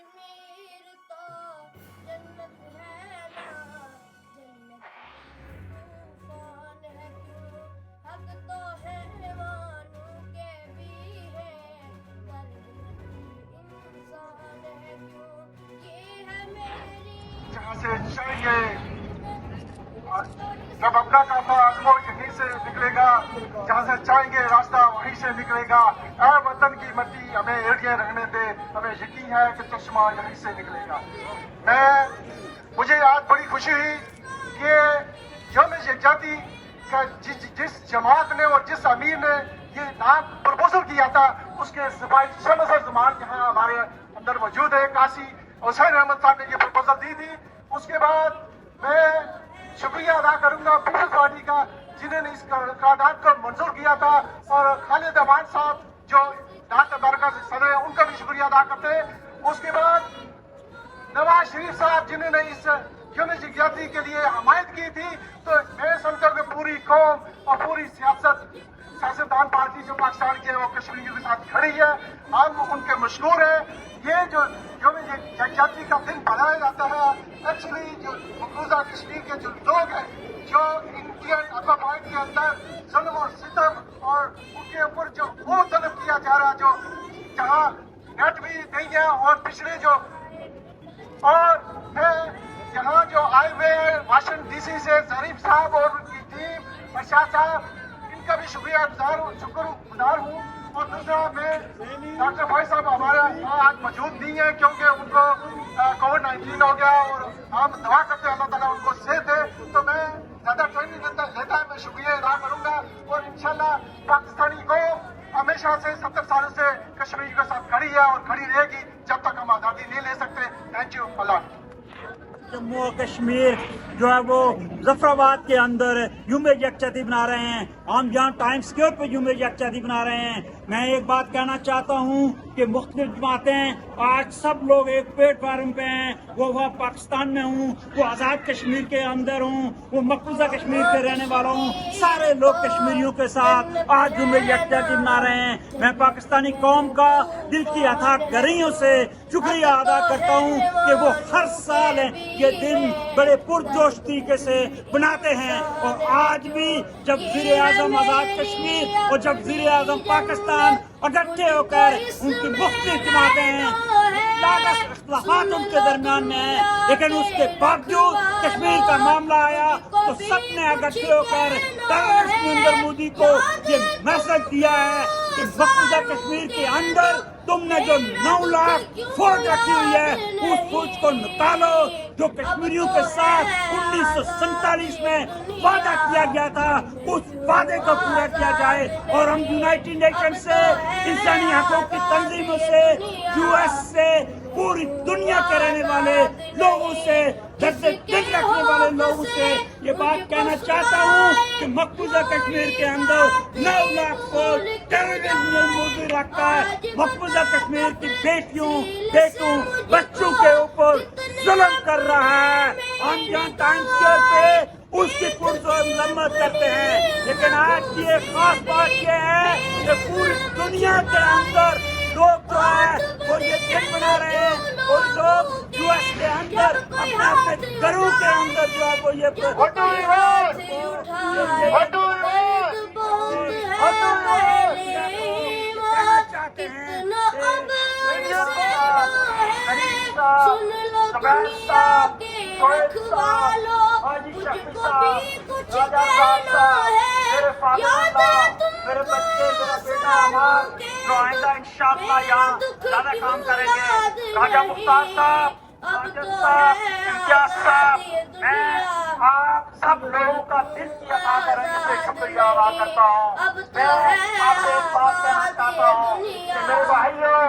کشمیر تو جنت ہے نا، جنت طوفان ہے کیوں، حق تو حیوانوں کے بھی ہے، درد انسان ہے کیوں، یہ ہے میری جہاں سے چڑھ گئے جب اپنا کافا وہ یہیں سے نکلے گا، جہاں سے چاہیں گے راستہ وہیں سے نکلے گا۔ اے وطن کی مٹی ہمیں ایڑیے رہنے دے، ہمیں یقین ہے کہ چشمہ یہیں سے نکلے گا۔ مجھے آج بڑی خوشی ہوئی کہ یوم یکجہتی کا جس جماعت نے اور جس امیر نے یہ نام پرپوزل کیا تھا، اس کے شمس زمان یہاں ہمارے اندر موجود ہے۔ قاسی حسین احمد صاحب نے یہ پرپوزل دی تھی۔ اس کے بعد میں شکریہ ادا کروں گا پیپلز پارٹی کا، جنہوں نے اس قرارداد کو منظور کیا تھا، اور خالد امان صاحب جو ڈاکٹر امریکہ سے صدر ہیں، ان کا بھی شکریہ ادا کرتے ہیں۔ اس کے بعد نواز شریف صاحب جنہوں نے اس یوم یکجہتی کے لیے حمایت کی تھی، تو میں سمجھتا ہوں کہ پوری قوم اور پوری سیاستدان پارٹی جو پاکستان کی ہے وہ کشمیریوں کے ساتھ کھڑی ہے، ہم ان کے مشکور ہیں۔ یہ جو یوم یکجہتی کا دن منایا جاتا ہے، ایکچولی جو مقبوضہ کشمیر کے جو لوگ ہیں، جو انڈین اقوام کے اندر ظلم اور ستم اور ان کے اوپر جو وہ ظلم کیا جا رہا ہے، جو جہاں نیٹ بھی نہیں ہے، اور پچھلے جو اور میں یہاں جو آئے ہوئے ہیں واشنگٹن ڈی سی سے ظریف صاحب اور ان کی ٹیم، ارشاد صاحب، ان کا بھی شکر گزار ہوں۔ اور دوسرا میں ڈاکٹر فائز صاحب ہمارے آج موجود نہیں ہیں کیونکہ ان کو کووڈ-19 ہو گیا، اور ہم دعا کرتے ہیں اللہ تعالیٰ ان کو صحت دے۔ تو میں زیادہ ٹائم نہیں لیتا ہے، میں شکریہ ادا کروں گا، اور انشاءاللہ پاکستانی قوم ہمیشہ سے 70 سالوں سے کشمیر کے ساتھ کھڑی ہے اور کھڑی رہے گی جب تک ہم آزادی نہیں لے سکتے۔ تھینک یو، اللہ۔ جموں و کشمیر جو ہے وہ ظفر آباد کے اندر یوم یکجہتی بنا رہے ہیں، ہم یہاں ٹائم اسکوائر پہ یوم یکجہتی بنا رہے ہیں۔ میں ایک بات کہنا چاہتا ہوں کہ مختلف جماعتیں آج سب لوگ ایک پلیٹ فارم پہ ہیں، وہ پاکستان میں ہوں، وہ آزاد کشمیر کے اندر ہوں، وہ مقبوضہ کشمیر کے رہنے والا ہوں، سارے لوگ کشمیریوں کے ساتھ آج یوم یکجہتی بنا رہے ہیں۔ میں پاکستانی قوم کا دل کی اتھاہ گہرائیوں سے شکریہ ادا کرتا ہوں کہ وہ ہر سال یہ دن بڑے پرجوش طریقے سے بناتے ہیں، اور آج بھی جب وزیر اعظم آزاد کشمیر اور جب وزیر اعظم پاکستان اکٹھے ہو کر ان کی مختلف جماعتیں ہیں، اختلافات ان کے درمیان میں ہیں، لیکن اس کے باوجود کشمیر کا معاملہ آیا تو سب نے اکٹھے ہو کر نریندر مودی کو یہ میسج دیا ہے کہ مقبوضہ کشمیر کے اندر تم نے جو 9 لاکھ فوج رکھی ہوئی ہے، اس فوج کو نکالو، جو کشمیریوں کے ساتھ 1947 میں وعدہ کیا گیا تھا، اس وعدے کو پورا کیا جائے، اور ہم یونائٹڈ نیشن سے، انسانی حقوق کی تنظیموں سے، یو ایس سے، پوری دنیا کے رہنے والے لوگوں سے، درد دل رکھنے والے لوگوں سے یہ بات کہنا چاہتا ہوں کہ مقبوضہ کشمیر کے اندر 9 لاکھ فوج ٹیررزم میں موضوع رکھتا ہے، مقبوضہ کشمیر کی بیٹیوں، بیٹوں، بچوں کے اوپر ظلم کر رہا ہے۔ ہم یہاں ٹائم اسکوائر پہ اس کی مذمت کرتے ہیں، لیکن آج کی ایک خاص بات یہ ہے کہ پوری دنیا کے اندر لوگ جو ہے وہ یہ دن منا رہے ہیں، اور لوگ یو ایس کے اندر اپنے اپنے گھروں کے اندر جو ہے وہ یہ چاہتے ہیں۔ میرے بچے، میرا بیٹا امان جو آئندہ انشاءاللہ یہاں زیادہ کام کریں گے، راجہ مختار صاحب، ساجد صاحب، امتیاز صاحب، میں آپ سب لوگوں کا دل کی عطا کرنے سے شکریہ ادا کرتا ہوں۔ میں آپ سے ایک بات کہنا چاہتا ہوں کہ میرے بھائیوں،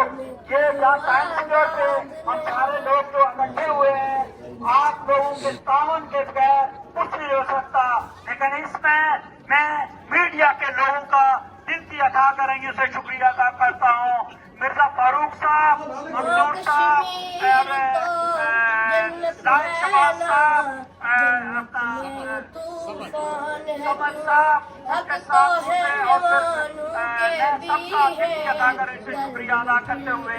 یہ یہاں ٹائم اسکوائر پہ ہم سارے لوگ جو اکٹھے ہوئے ہیں، آپ لوگوں کے تعاون کے بغیر کچھ نہیں ہو سکتا، لیکن اس میں میڈیا کے لوگوں کا دل کی عطا کرنے سے شکریہ ادا کرتا ہوں۔ مرزا فاروق صاحب، منظور صاحب، زاہد شباز صاحب، سمر صاحب، اس کے ساتھ مجھے اور پھر میں سب کا دل کی عطا کرنے سے شکریہ ادا کرتے ہوئے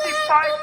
75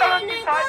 75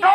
9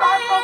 700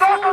200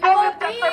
75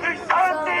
370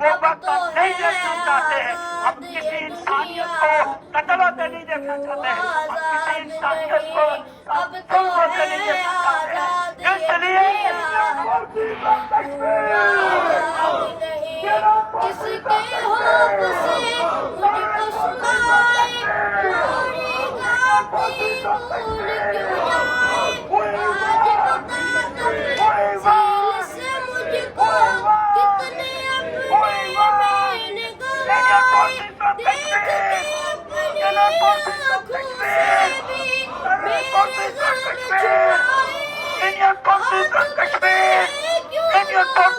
وہ وقت ہم نہیں دیکھنا چاہتے ہیں. ہم کسی انسانیت کو قتل ہوتے نہیں دیکھنا چاہتے ہیں. ہم کسی انسانیت کو اب تو ظلم ہوتے نہیں ہے دیکھنا چاہتے ہیں. آزاد اس لیے کس کے خوف سے مجھ کو سنائے لوری گاتی بھول کیوں جائے آج بتا تفصیل سے مجھ کو کتنے اپنے میں نے گوائے دیکھ کے اپنی آنکھوں سے بھی میرے غم چھپائے جب کوئی ہاتھ اٹھائے درد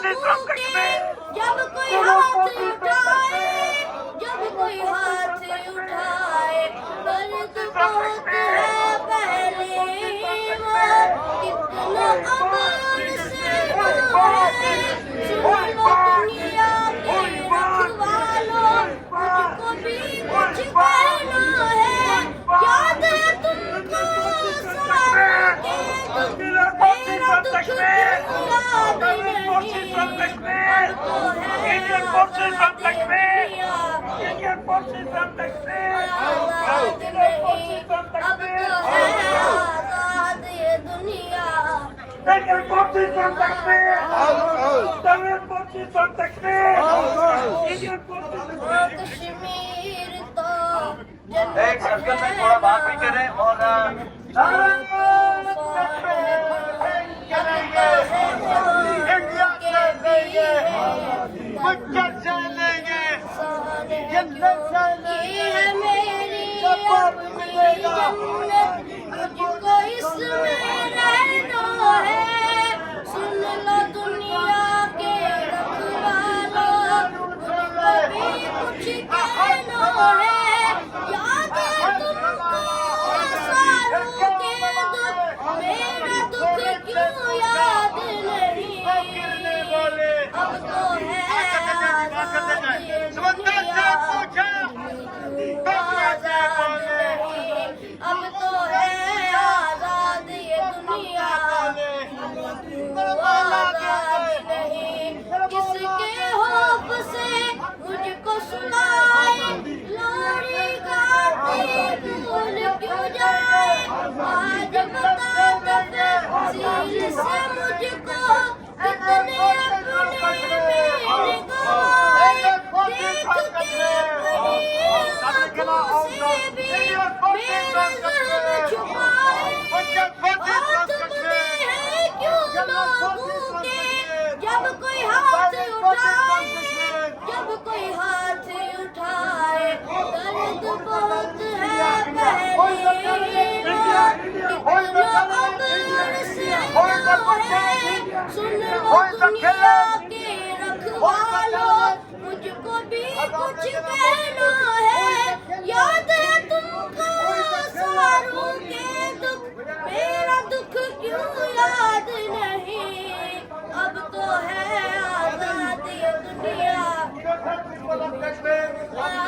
بہت ہے پہلے ماں کتنا عمر سے دور ہے سن لو دنیا کے رکھوالو مجھ کو بھی کچھ کہنا ہے یاد ہے تم کو ساروں کے دکھ میرا دکھ کیوں یاد نہیں اب تو ہے آزاد دنیا آزاد نہیں اب تو ہے آزاد یہ دنیا کشمیر تو ایک سرکل میں تھوڑا بات بھی کریں اور یہ ہے میری اپنی جنت مجھ کو اس میں رہنا ہے سن لو دنیا کے رکھوالو مجھ کو بھی کچھ کہنا ہے یاد ہے تم کو ساروں کے دکھ میرا دکھ کیوں یاد نہیں اب تو ہے آزاد یہ دنیا اب تو ہے آزاد یہ دنیا آزاد نہیں کس کے خوف سے مجھ کو سنائے لوری گاتی بھول کیوں جائے آج بتا تفصیل سے مجھ کو کتنے اپنے میں گوائے دیکھ کے اپنی آنکھوں سے بھی میرا غم چھپائے ہاتھ بندے ہیں کیوں لوگوں کے جب کوئی ہاتھ اٹھائے درد بہت ہے پہلے ماں کتنا عمر سے دور ہے سن لو دنیا کے رکھوالو مجھ کو بھی کچھ کہنا ہے یاد ہے تم کو ساروں کے دکھ میرا دکھ کیوں یاد نہیں اب تو ہے آزاد یہ دنیا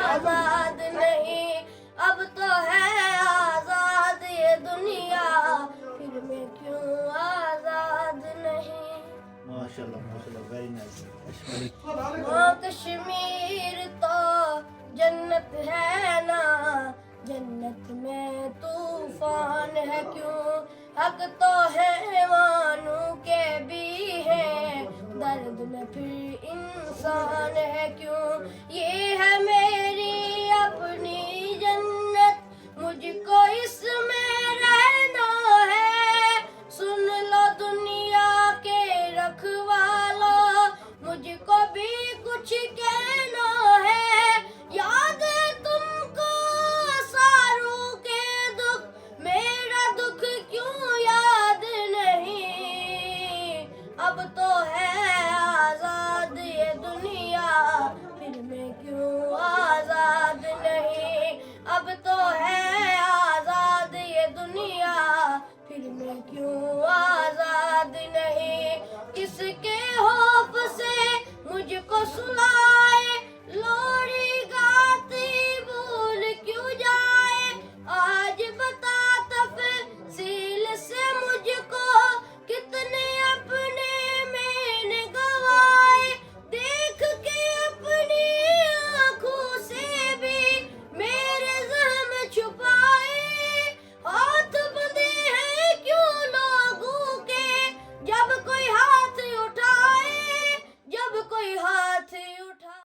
آزاد نہیں اب تو ہے آزاد یہ دنیا پھر میں کیوں آزاد نہیں کشمیر تو جنت ہے نا جنت میں طوفان ہے کیوں حق تو ہے مانو کے بھی ہے درد میں پھر انسان ہے کیوں یہ ہے میری اپنی جنت مجھ کو اس میں رہنا ہے سن لو دنیا کے رکھوالو مجھ کو بھی کچھ کہنا ہے یاد ہے تم کو ساروں کے دکھ میرا دکھ کیوں یاد نہیں اب تو ہے آزاد یہ دنیا پھر میں کیوں آزاد نہیں اب تو ہے آزاد یہ دنیا پھر میں کیوں آزاد نہیں کس کے خوف سے مجھ کو سنا